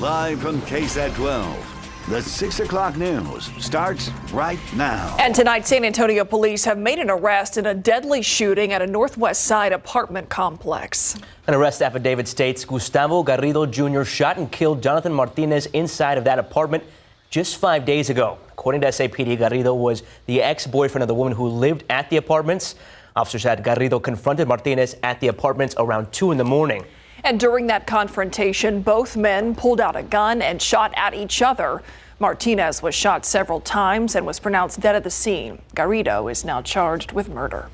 Live from KSAT 12, the 6 o'clock news starts right now. And tonight, San Antonio police have made an arrest in a deadly shooting at a Northwest Side apartment complex. An arrest affidavit states Gustavo Garrido Jr. shot and killed Jonathan Martinez inside of that apartment just 5 days ago. According to SAPD, Garrido was the ex-boyfriend of the woman who lived at the apartments. Officers said Garrido confronted Martinez at the apartments around 2 in the morning. And during that confrontation, both men pulled out a gun and shot at each other. Martinez was shot several times and was pronounced dead at the scene. Garrido is now charged with murder.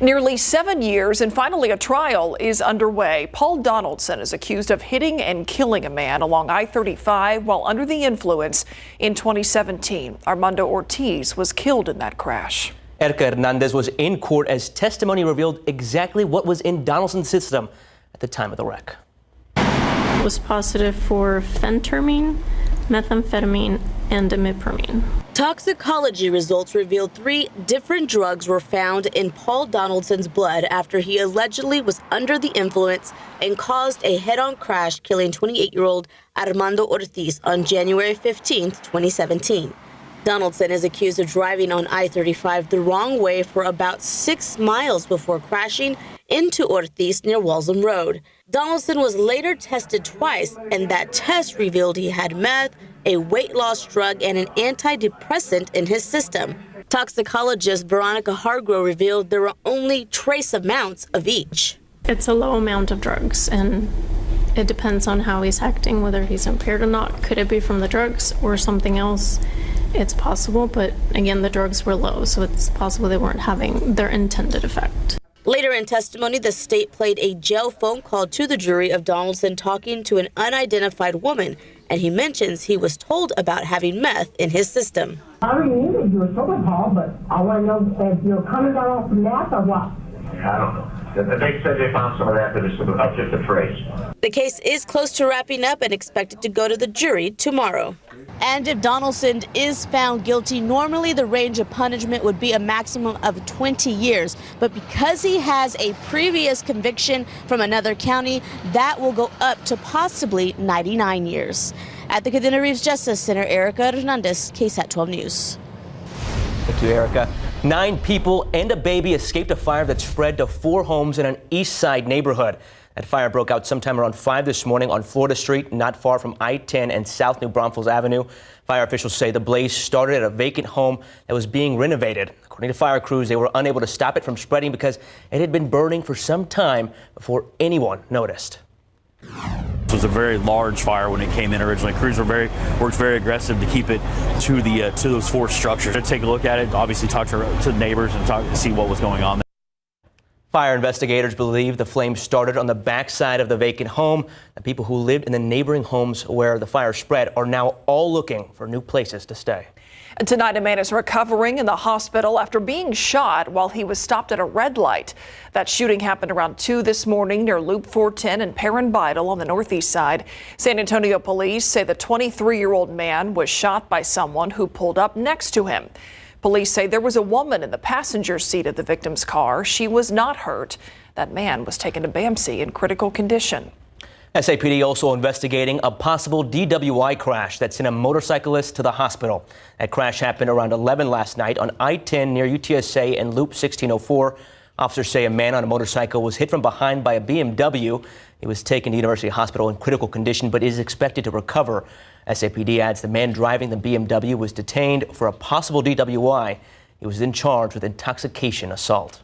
Nearly 7 years and finally a trial is underway. Paul Donaldson is accused of hitting and killing a man along I-35 while under the influence in 2017. Armando Ortiz was killed in that crash. Erika Hernandez was in court as testimony revealed exactly what was in Donaldson's system at the time of the wreck. It was positive for phentermine, methamphetamine, and imipramine. Toxicology results revealed 3 different drugs were found in Paul Donaldson's blood after he allegedly was under the influence and caused a head-on crash, killing 28-year-old Armando Ortiz on January 15, 2017. Donaldson is accused of driving on I-35 the wrong way for about 6 miles before crashing into Ortiz near Walsham Road. Donaldson was later tested twice, and that test revealed he had meth, a weight loss drug, and an antidepressant in his system. Toxicologist Veronica Hargrove revealed there were only trace amounts of each. It's a low amount of drugs, and it depends on how he's acting, whether he's impaired or not. Could it be from the drugs or something else? It's possible, but again, the drugs were low, so it's possible they weren't having their intended effect. Later in testimony, the state played a jail phone call to the jury of Donaldson talking to an unidentified woman, and he mentions he was told about having meth in his system. I already knew that you were sober, Paul, but I want to know if you're coming down off the meth or what? I don't know. They said they found some of that, but it's just a trace. The case is close to wrapping up and expected to go to the jury tomorrow. And if Donaldson is found guilty, normally the range of punishment would be a maximum of 20 years. But because he has a previous conviction from another county, that will go up to possibly 99 years. At the Cadena Reeves Justice Center, Erika Hernandez, KSAT 12 News. Thank you, Erica. 9 people and a baby escaped a fire that spread to 4 homes in an East Side neighborhood. That fire broke out sometime around 5 this morning on Florida Street, not far from I-10 and South New Braunfels Avenue. Fire officials say the blaze started at a vacant home that was being renovated. According to fire crews, they were unable to stop it from spreading because it had been burning for some time before anyone noticed. It was a very large fire when it came in originally. Crews worked very aggressive to keep it to those 4 structures. To take a look at it, obviously talk to the neighbors and see what was going on. Fire investigators believe the flames started on the backside of the vacant home. The people who lived in the neighboring homes where the fire spread are now all looking for new places to stay. And tonight, a man is recovering in the hospital after being shot while he was stopped at a red light. That shooting happened around 2 this morning near Loop 410 and Perrin Bidle on the northeast side. San Antonio police say the 23-year-old man was shot by someone who pulled up next to him. Police say there was a woman in the passenger seat of the victim's car. She was not hurt. That man was taken to BAMC in critical condition. SAPD also investigating a possible DWI crash that sent a motorcyclist to the hospital. That crash happened around 11 last night on I-10 near UTSA and Loop 1604. Officers say a man on a motorcycle was hit from behind by a BMW. He was taken to University Hospital in critical condition but is expected to recover. SAPD adds the man driving the BMW was detained for a possible DWI. He was then charged with intoxication assault.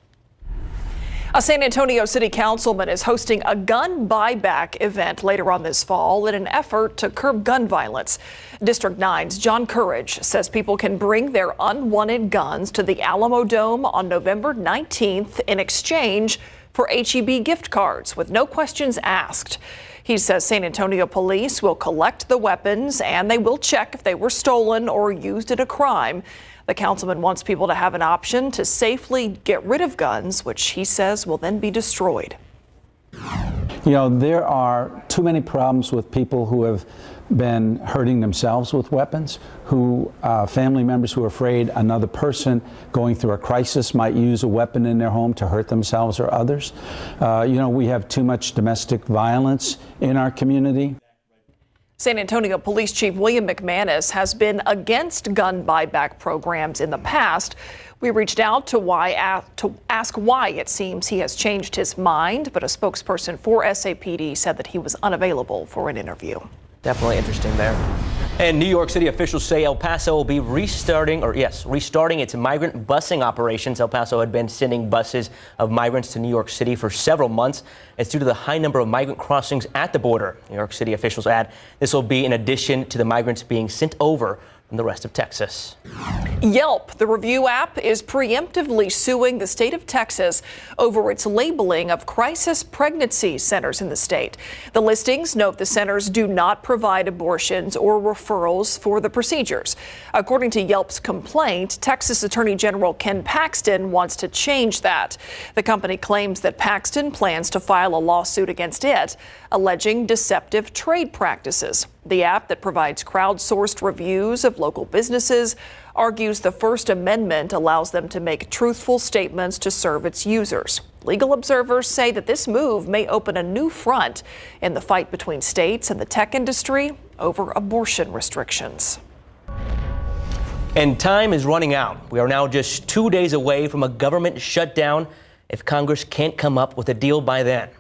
A San Antonio City Councilman is hosting a gun buyback event later on this fall in an effort to curb gun violence. District 9's John Courage says people can bring their unwanted guns to the Alamo Dome on November 19th in exchange for HEB gift cards with no questions asked. He says San Antonio police will collect the weapons and they will check if they were stolen or used in a crime. The councilman wants people to have an option to safely get rid of guns, which he says will then be destroyed. You know, there are too many problems with people who have been hurting themselves with weapons, family members who are afraid another person going through a crisis might use a weapon in their home to hurt themselves or others. You know, we have too much domestic violence in our community. San Antonio Police Chief William McManus has been against gun buyback programs in the past. We reached out to ask why it seems he has changed his mind, but a spokesperson for SAPD said that he was unavailable for an interview. Definitely interesting there. And New York City officials say El Paso will be restarting its migrant busing operations. El Paso had been sending buses of migrants to New York City for several months. It's due to the high number of migrant crossings at the border. New York City officials add this will be in addition to the migrants being sent over from the rest of Texas. Yelp, the review app, is preemptively suing the state of Texas over its labeling of crisis pregnancy centers in the state. The listings note the centers do not provide abortions or referrals for the procedures. According to Yelp's complaint, Texas Attorney General Ken Paxton wants to change that. The company claims that Paxton plans to file a lawsuit against it, alleging deceptive trade practices. The app that provides crowdsourced reviews of local businesses argues the First Amendment allows them to make truthful statements to serve its users. Legal observers say that this move may open a new front in the fight between states and the tech industry over abortion restrictions. And time is running out. We are now just 2 days away from a government shutdown if Congress can't come up with a deal by then.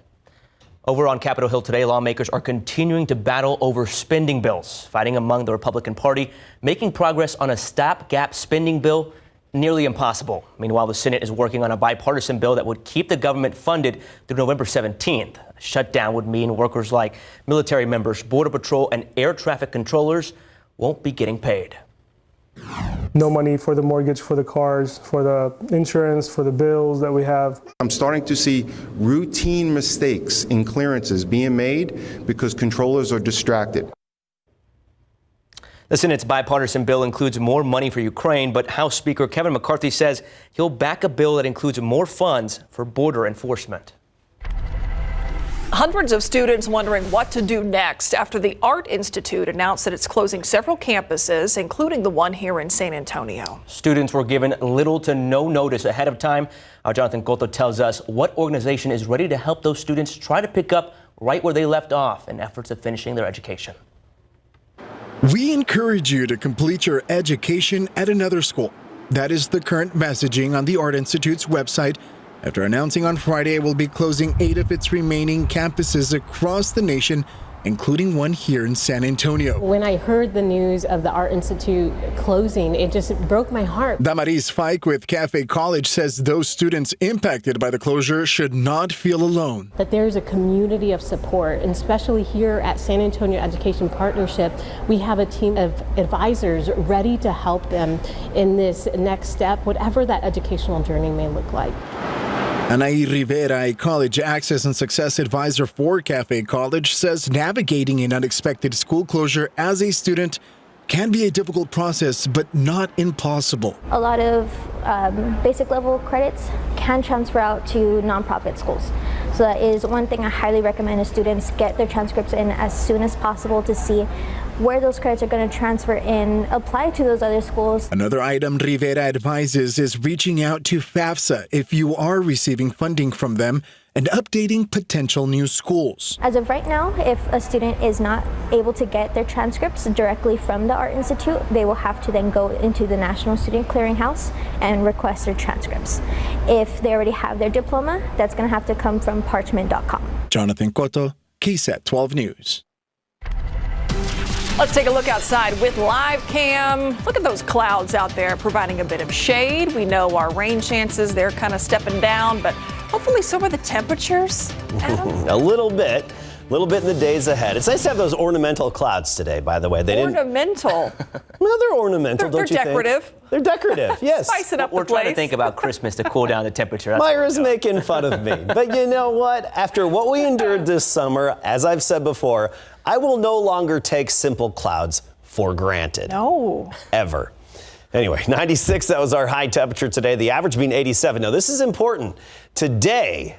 Over on Capitol Hill today, lawmakers are continuing to battle over spending bills, fighting among the Republican Party, making progress on a stopgap spending bill nearly impossible. Meanwhile, the Senate is working on a bipartisan bill that would keep the government funded through November 17th. A shutdown would mean workers like military members, Border Patrol, and air traffic controllers won't be getting paid. No money for the mortgage, for the cars, for the insurance, for the bills that we have. I'm starting to see routine mistakes in clearances being made because controllers are distracted. The Senate's bipartisan bill includes more money for Ukraine, but House Speaker Kevin McCarthy says he'll back a bill that includes more funds for border enforcement. Hundreds of students wondering what to do next after the Art Institute announced that it's closing several campuses, including the one here in San Antonio. Students were given little to no notice ahead of time. Our Jonathan Cotto tells us what organization is ready to help those students try to pick up right where they left off in efforts of finishing their education. We encourage you to complete your education at another school. That is the current messaging on the Art Institute's website, after announcing on Friday it will be closing 8 of its remaining campuses across the nation, including one here in San Antonio. When I heard the news of the Art Institute closing, it just broke my heart. Damaris Fike with Cafe College says those students impacted by the closure should not feel alone. That there's a community of support, and especially here at San Antonio Education Partnership, we have a team of advisors ready to help them in this next step, whatever that educational journey may look like. Anaí Rivera, a college access and success advisor for Cafe College, says navigating an unexpected school closure as a student can be a difficult process, but not impossible. A lot of basic level credits can transfer out to nonprofit schools. So that is one thing I highly recommend is students get their transcripts in as soon as possible to see where those credits are going to transfer in, apply to those other schools. Another item Rivera advises is reaching out to FAFSA if you are receiving funding from them and updating potential new schools. As of right now, if a student is not able to get their transcripts directly from the Art Institute, they will have to then go into the National Student Clearinghouse and request their transcripts. If they already have their diploma, that's going to have to come from parchment.com. Jonathan Cotto, KSAT 12 News. Let's take a look outside with live cam. Look at those clouds out there providing a bit of shade. We know our rain chances, they're kind of stepping down, but hopefully so are the temperatures. A little bit in the days ahead. It's nice to have those ornamental clouds today, by the way. Ornamental? Well, they're ornamental, don't you think? They're decorative. They're decorative, yes. Spice it up We're trying to think about Christmas to cool down the temperature. Myra's making fun of me. But you know what? After what we endured this summer, as I've said before, I will no longer take simple clouds for granted. No. Ever. Anyway, 96, that was our high temperature today. The average being 87. Now, this is important. Today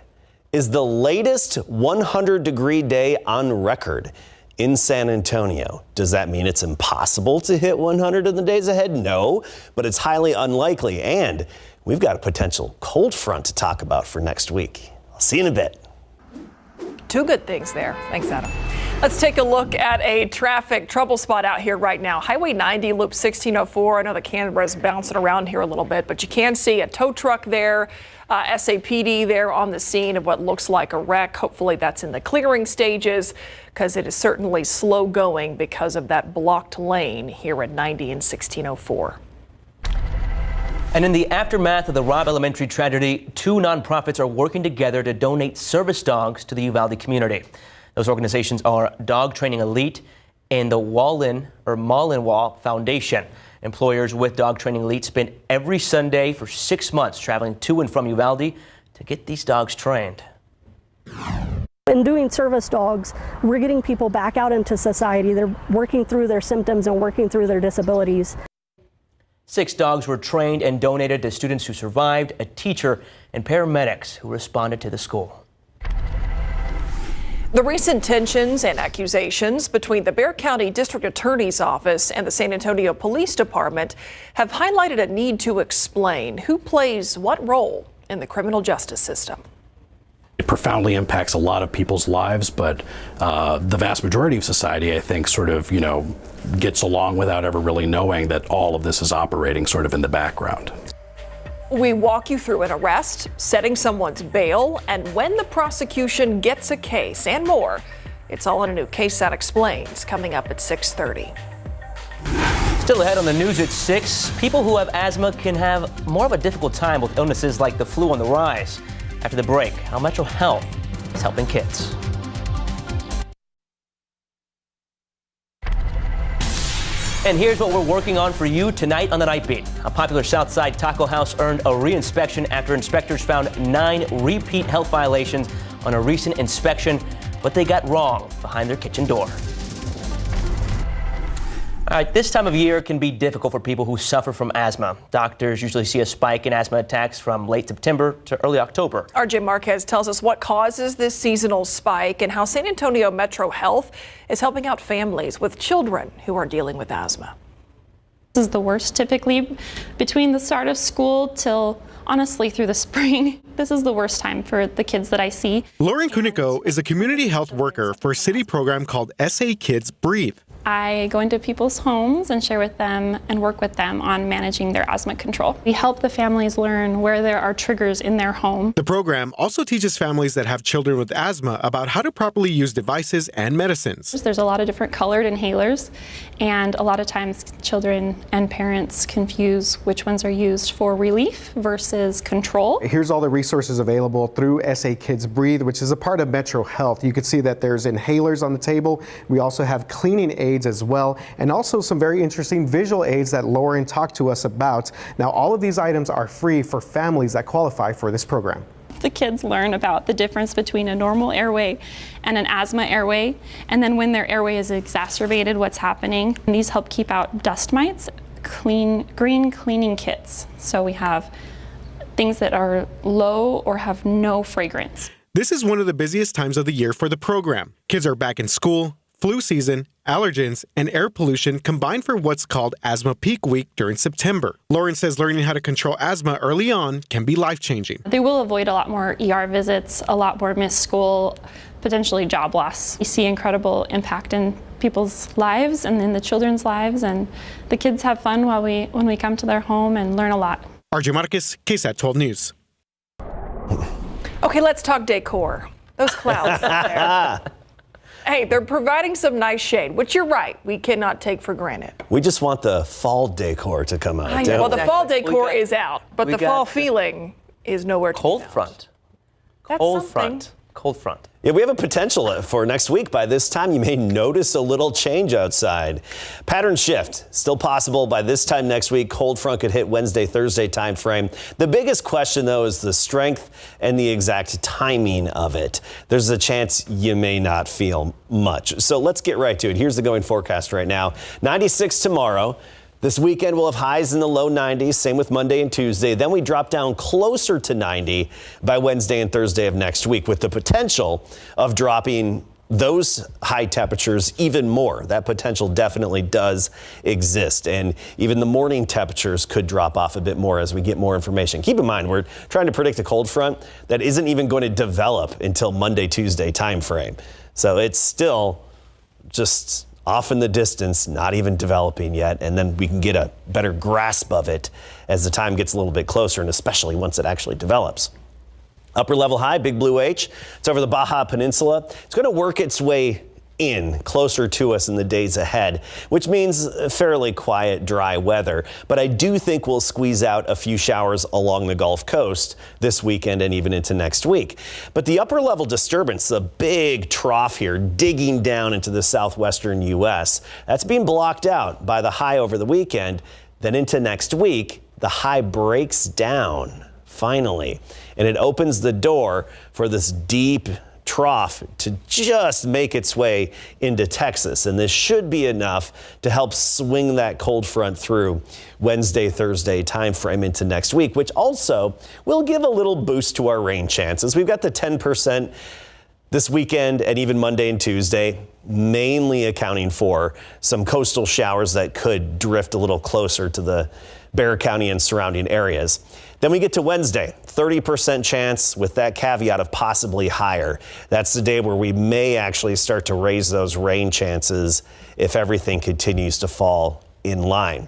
is the latest 100-degree day on record in San Antonio. Does that mean it's impossible to hit 100 in the days ahead? No, but it's highly unlikely. And we've got a potential cold front to talk about for next week. I'll see you in a bit. Two good things there. Thanks, Adam. Let's take a look at a traffic trouble spot out here right now. Highway 90, Loop 1604. I know the camera is bouncing around here a little bit, but you can see a tow truck there, SAPD there on the scene of what looks like a wreck. Hopefully that's in the clearing stages, because it is certainly slow going because of that blocked lane here at 90 and 1604. And in the aftermath of the Robb Elementary tragedy, 2 nonprofits are working together to donate service dogs to the Uvalde community. Those organizations are Dog Training Elite and the Malinois Foundation. Employers with Dog Training Elite spend every Sunday for 6 months traveling to and from Uvalde to get these dogs trained. In doing service dogs, we're getting people back out into society. They're working through their symptoms and working through their disabilities. 6 dogs were trained and donated to students who survived, a teacher, and paramedics who responded to the school. The recent tensions and accusations between the Bexar County District Attorney's Office and the San Antonio Police Department have highlighted a need to explain who plays what role in the criminal justice system. It profoundly impacts a lot of people's lives, but the vast majority of society, I think, sort of, gets along without ever really knowing that all of this is operating sort of in the background. We walk you through an arrest, setting someone's bail, and when the prosecution gets a case and more. It's all in a new KSAT Explains coming up at 6:30. Still ahead on the news at 6, people who have asthma can have more of a difficult time with illnesses like the flu on the rise. After the break, how Metro Health is helping kids. And here's what we're working on for you tonight on the Night Beat. A popular Southside taco house earned a re-inspection after inspectors found 9 repeat health violations on a recent inspection. What they got wrong behind their kitchen door. All right, this time of year can be difficult for people who suffer from asthma. Doctors usually see a spike in asthma attacks from late September to early October. RJ Marquez tells us what causes this seasonal spike and how San Antonio Metro Health is helping out families with children who are dealing with asthma. This is the worst typically between the start of school till honestly through the spring. This is the worst time for the kids that I see. Lauren Cunico is a community health worker for a city program called SA Kids Breathe. I go into people's homes and share with them and work with them on managing their asthma control. We help the families learn where there are triggers in their home. The program also teaches families that have children with asthma about how to properly use devices and medicines. There's a lot of different colored inhalers, and a lot of times children and parents confuse which ones are used for relief versus control. Here's all the resources available through SA Kids Breathe, which is a part of Metro Health. You can see that there's inhalers on the table. We also have cleaning aids as well, and also some very interesting visual aids that Lauren talked to us about. Now, all of these items are free for families that qualify for this program. The kids learn about the difference between a normal airway and an asthma airway, and then when their airway is exacerbated, what's happening. And these help keep out dust mites. Green cleaning kits. So we have things that are low or have no fragrance. This is one of the busiest times of the year for the program. Kids are back in school, flu season, allergens, and air pollution combine for what's called Asthma Peak Week during September. Lauren says learning how to control asthma early on can be life-changing. They will avoid a lot more ER visits, a lot more missed school, potentially job loss. You see incredible impact in people's lives and in the children's lives, and the kids have fun when we come to their home and learn a lot. RJ Marquez, KSAT 12 News. Okay, let's talk decor. Those clouds up there. Hey, they're providing some nice shade, which you're right, we cannot take for granted. We just want the fall decor to come out. Well, the fall decor is out, but the fall feeling is nowhere to be found. Cold front. Yeah, we have a potential for next week. By this time, you may notice a little change outside. Pattern shift still possible by this time next week. Cold front could hit Wednesday, Thursday time frame. The biggest question, though, is the strength and the exact timing of it. There's a chance you may not feel much. So let's get right to it. Here's the going forecast right now. 96 tomorrow. This weekend we'll have highs in the low 90s, same with Monday and Tuesday. Then we drop down closer to 90 by Wednesday and Thursday of next week, with the potential of dropping those high temperatures even more. That potential definitely does exist. And even the morning temperatures could drop off a bit more as we get more information. Keep in mind, we're trying to predict a cold front that isn't even going to develop until Monday, Tuesday time frame. So it's still just off in the distance, not even developing yet, and then we can get a better grasp of it as the time gets a little bit closer, and especially once it actually develops. Upper level high, Big Blue H. It's over the Baja Peninsula. It's going to work its way in closer to us in the days ahead, which means fairly quiet, dry weather. But I do think we'll squeeze out a few showers along the Gulf Coast this weekend and even into next week. But the upper level disturbance, the big trough here digging down into the southwestern U.S., that's being blocked out by the high over the weekend. Then into next week, the high breaks down finally, and it opens the door for this deep trough to just make its way into Texas. And this should be enough to help swing that cold front through Wednesday, Thursday timeframe into next week, which also will give a little boost to our rain chances. We've got the 10% this weekend and even Monday and Tuesday, mainly accounting for some coastal showers that could drift a little closer to the Bexar County and surrounding areas. Then we get to Wednesday, 30% chance with that caveat of possibly higher. That's the day where we may actually start to raise those rain chances if everything continues to fall in line.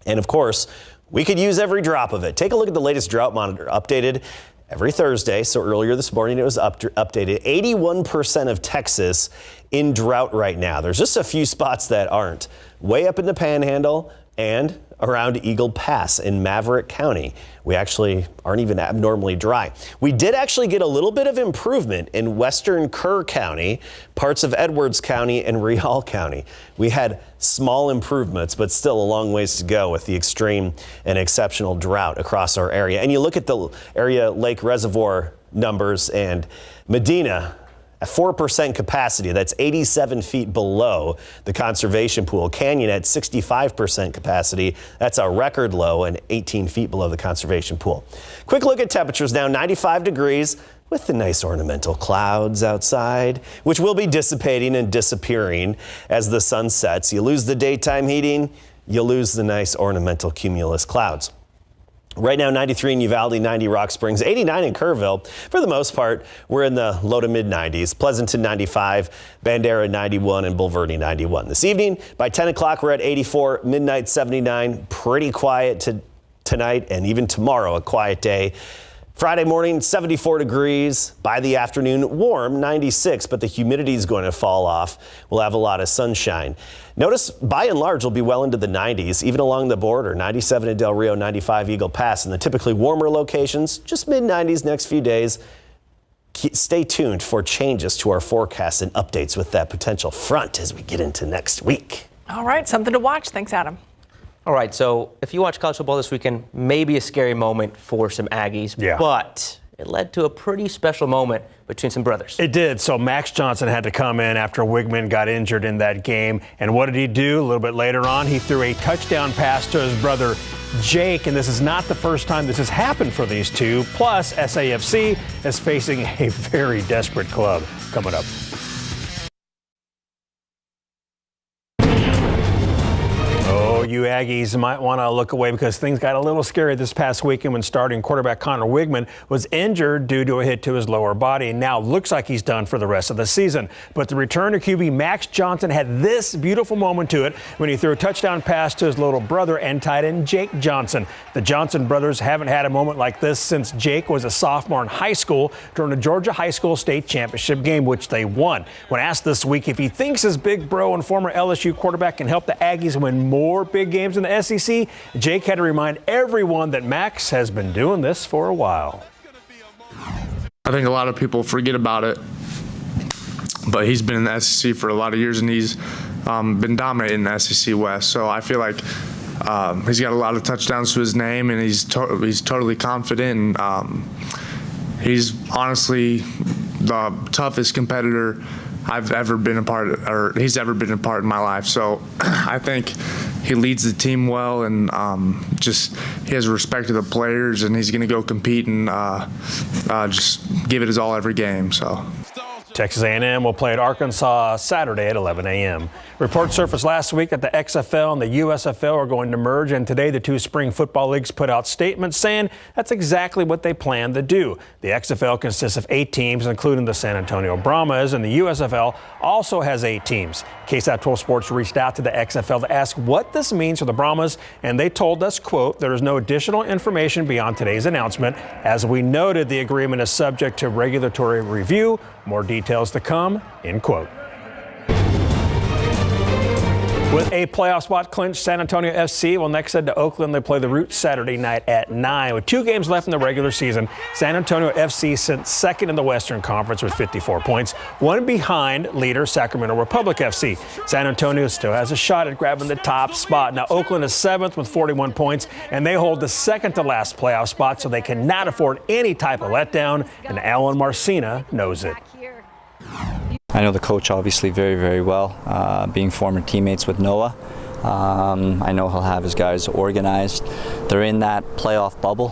And of course, we could use every drop of it. Take a look at the latest drought monitor, updated every Thursday. So earlier this morning it was updated. 81% of Texas in drought right now. There's just a few spots that aren't. Way up in the Panhandle and around Eagle Pass in Maverick County. We actually aren't even abnormally dry. We did actually get a little bit of improvement in western Kerr County, parts of Edwards County, and Real County. We had small improvements, but still a long ways to go with the extreme and exceptional drought across our area. And you look at the area lake reservoir numbers, and Medina, at 4% capacity, that's 87 feet below the conservation pool. Canyon at 65% capacity, that's a record low and 18 feet below the conservation pool. Quick look at temperatures now, 95 degrees with the nice ornamental clouds outside, which will be dissipating and disappearing as the sun sets. You lose the daytime heating, you lose the nice ornamental cumulus clouds. Right now, 93 in Uvalde, 90 Rock Springs, 89 in Kerrville. For the most part, we're in the low to mid 90s. Pleasanton 95, Bandera 91, and Bulverde 91. This evening, by 10 o'clock, we're at 84, midnight 79. Pretty quiet tonight and even tomorrow, a quiet day. Friday morning, 74 degrees. By the afternoon, warm, 96, but the humidity is going to fall off. We'll have a lot of sunshine. Notice, by and large, we'll be well into the 90s, even along the border. 97 in Del Rio, 95 Eagle Pass. In the typically warmer locations, just mid-90s next few days. Stay tuned for changes to our forecast and updates with that potential front as we get into next week. All right, something to watch. Thanks, Adam. All right, so if you watch college football this weekend, maybe a scary moment for some Aggies, but it led to a pretty special moment between some brothers. It did. So Max Johnson had to come in after Wigman got injured in that game. And what did he do? A little bit later on, he threw a touchdown pass to his brother Jake, and this is not the first time this has happened for these two. Plus, SAFC is facing a very desperate club coming up. You Aggies might want to look away because things got a little scary this past weekend when starting quarterback Connor Wigman was injured due to a hit to his lower body, and now looks like he's done for the rest of the season. But the return of QB Max Johnson had this beautiful moment to it when he threw a touchdown pass to his little brother and tight end Jake Johnson. The Johnson brothers haven't had a moment like this since Jake was a sophomore in high school during the Georgia High School State Championship game, which they won. When asked this week if he thinks his big bro and former LSU quarterback can help the Aggies win more big games in the SEC, Jake had to remind everyone that Max has been doing this for a while. I think a lot of people forget about it, but he's been in the SEC for a lot of years, and he's been dominating the SEC West. So I feel like he's got a lot of touchdowns to his name, and he's totally confident. And he's honestly the toughest competitor I've ever been a part of, or he's ever been a part in my life. So I think he leads the team well, and just he has respect to the players, and he's going to go compete and just give it his all every game. So. Texas A&M will play at Arkansas Saturday at 11 a.m. Reports surfaced last week that the XFL and the USFL are going to merge, and today the two spring football leagues put out statements saying that's exactly what they plan to do. The XFL consists of 8 teams, including the San Antonio Brahmas, and the USFL also has 8 teams. KSAT 12 Sports reached out to the XFL to ask what this means for the Brahmas, and they told us, quote, "There is no additional information beyond today's announcement. As we noted, the agreement is subject to regulatory review. More details to come," end quote. With a playoff spot clinched, San Antonio FC will next head to Oakland. They play the Roots Saturday night at 9. With 2 games left in the regular season, San Antonio FC sits second in the Western Conference with 54 points, one behind leader Sacramento Republic FC. San Antonio still has a shot at grabbing the top spot. Now, Oakland is 7th with 41 points, and they hold the second to last playoff spot, so they cannot afford any type of letdown, and Alan Marcina knows it. I know the coach obviously very, very well, being former teammates with Noah. I know he'll have his guys organized. They're in that playoff bubble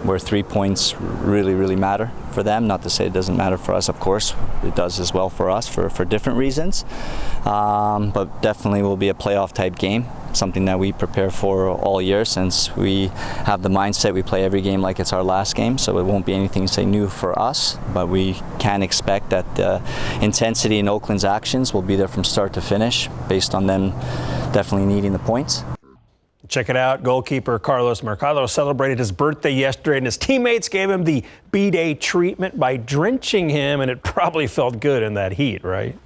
where 3 points really, really matter for them. Not to say it doesn't matter for us, of course. It does as well for us for different reasons. But definitely will be a playoff type game. Something that we prepare for all year since we have the mindset we play every game like it's our last game, so it won't be anything, say, new for us, but we can expect that the intensity in Oakland's actions will be there from start to finish based on them definitely needing the points. Check it out. Goalkeeper Carlos Mercado celebrated his birthday yesterday, and his teammates gave him the B-Day treatment by drenching him, and it probably felt good in that heat, right?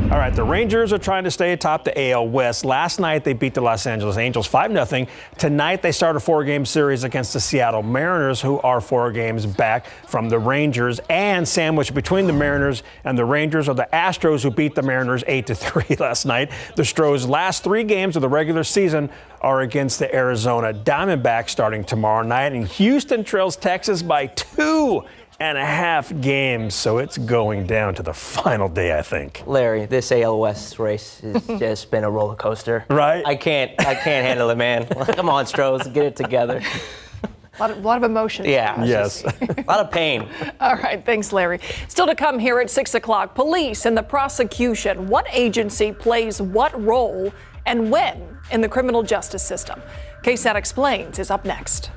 All right, the Rangers are trying to stay atop the AL West. Last night, they beat the Los Angeles Angels 5-0. Tonight, they start a 4-game series against the Seattle Mariners, who are 4 games back from the Rangers. And sandwiched between the Mariners and the Rangers are the Astros, who beat the Mariners 8-3 last night. The Stros' last 3 games of the regular season are against the Arizona Diamondbacks starting tomorrow night. And Houston trails Texas by 2.5 games, so it's going down to the final day, I think. Larry, this AL West race has just been a roller coaster. Right? I can't handle it, man. Come on, Stros, get it together. A lot of emotion. Yeah. Yes. A lot of pain. All right. Thanks, Larry. Still to come here at 6 o'clock, police and the prosecution. What agency plays what role and when in the criminal justice system? KSAT Explains is up next.